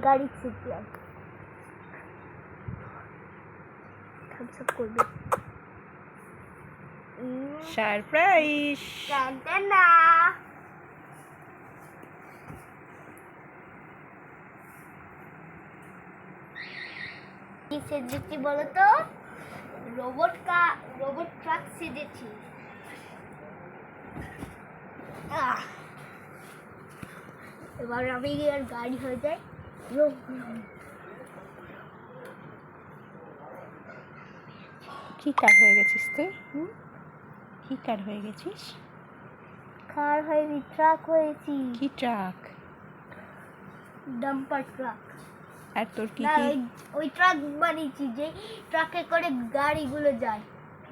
গাড়ি ছুটি থামসআপ করবে সারপ্রাইজ না কি সেজেছি বলো তো রোবট ট্রাক সেজেছি এবার আমি আর গাড়ি হয়ে যাই কি কার হয়ে গেছিস তুই? কি কার হয়ে গেছিস? কার হয়নি, ট্রাক হয়েছি। কি ট্রাক? Dumper truck. আর তোর কি না, কি ওই ট্রাক বানিয়েছি যে ট্রাকে করে গাড়িগুলো যায়।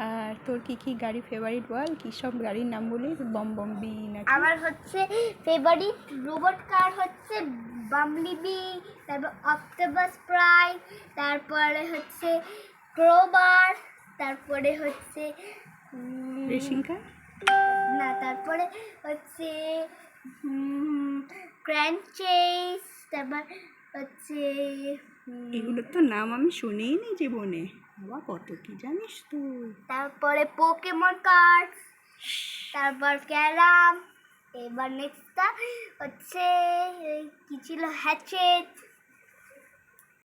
আর তোর কি কি গাড়ি ফেভারিট বল? কি সব গাড়ির নাম বলিস? বম বম বি নাকি? আমার হচ্ছে ফেভারিট রোবট কার হচ্ছে বামলিবি, তারপর অক্টোপাস প্রাইম, তারপরে হচ্ছে ক্রোবার, তারপরে হচ্ছে রেসিং কার না, তারপরে হচ্ছে গ্র্যান্ড চেস, তারপর হচ্ছে এগুলোর তো নাম আমি শুনেই নি জীবনে। বাবা কত কি জানিস তুই। তারপরে পোকেমন কার্ড, তারপর ক্যারাম, এবার নেক্সটটা হচ্ছে কি ছিল, হ্যাচেট,